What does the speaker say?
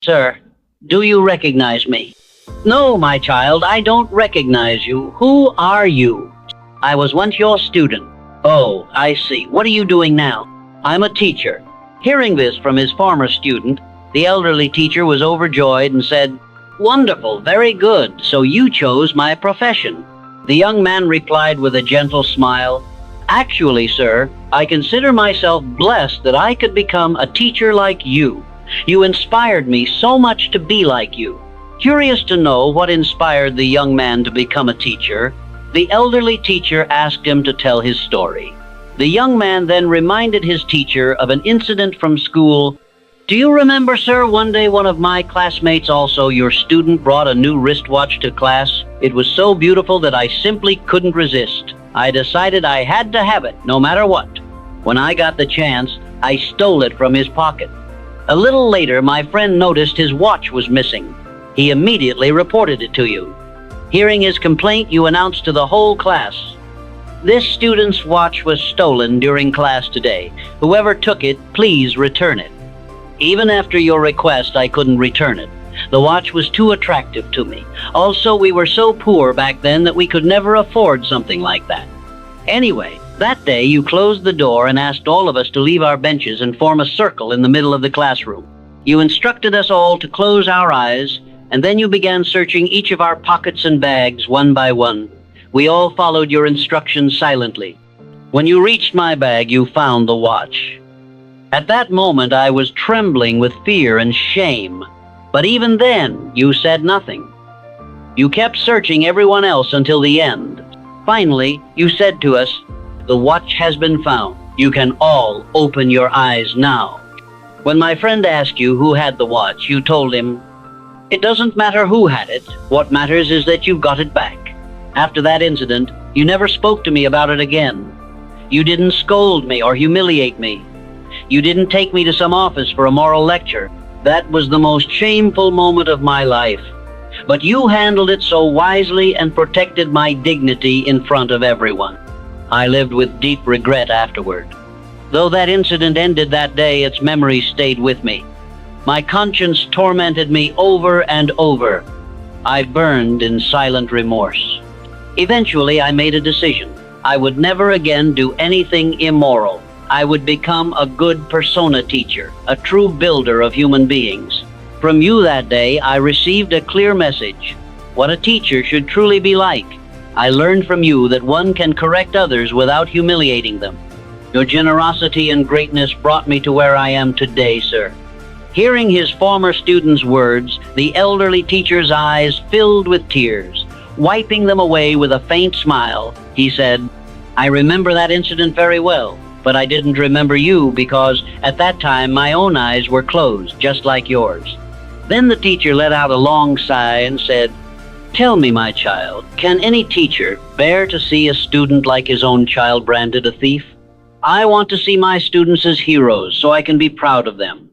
Sir, do you recognize me? No, my child, I don't recognize you. Who are you? I was once your student. Oh, I see. What are you doing now? I'm a teacher. Hearing this from his former student, the elderly teacher was overjoyed and said, "Wonderful, very good. So you chose my profession." The young man replied with a gentle smile, "Actually, sir, I consider myself blessed that I could become a teacher like you. You inspired me so much to be like you." Curious to know what inspired the young man to become a teacher, the elderly teacher asked him to tell his story. The young man then reminded his teacher of an incident from school. "Do you remember, sir, one day one of my classmates, also your student, brought a new wristwatch to class? It was so beautiful that I simply couldn't resist. I decided I had to have it, no matter what. When I got the chance, I stole it from his pocket. A little later, my friend noticed his watch was missing. He immediately reported it to you. Hearing his complaint, you announced to the whole class, 'This student's watch was stolen during class today. Whoever took it, please return it.' Even after your request, I couldn't return it. The watch was too attractive to me. Also, we were so poor back then that we could never afford something like that. Anyway, that day you closed the door and asked all of us to leave our benches and form a circle in the middle of the classroom. You instructed us all to close our eyes, and then you began searching each of our pockets and bags one by one. We all followed your instructions silently. When you reached my bag, you found the watch. At that moment, I was trembling with fear and shame. But even then, you said nothing. You kept searching everyone else until the end. Finally, you said to us, 'The watch has been found. You can all open your eyes now.' When my friend asked you who had the watch, you told him, 'It doesn't matter who had it. What matters is that you've got it back.' After that incident, you never spoke to me about it again. You didn't scold me or humiliate me. You didn't take me to some office for a moral lecture. That was the most shameful moment of my life. But you handled it so wisely and protected my dignity in front of everyone. I lived with deep regret afterward. Though that incident ended that day, its memory stayed with me. My conscience tormented me over and over. I burned in silent remorse. Eventually, I made a decision. I would never again do anything immoral. I would become a good persona teacher, a true builder of human beings. From you that day, I received a clear message, what a teacher should truly be like. I learned from you that one can correct others without humiliating them. Your generosity and greatness brought me to where I am today, sir." Hearing his former student's words, the elderly teacher's eyes filled with tears. Wiping them away with a faint smile, he said, "I remember that incident very well. But I didn't remember you because at that time my own eyes were closed, just like yours." Then the teacher let out a long sigh and said, "Tell me, my child, can any teacher bear to see a student like his own child branded a thief? I want to see my students as heroes so I can be proud of them.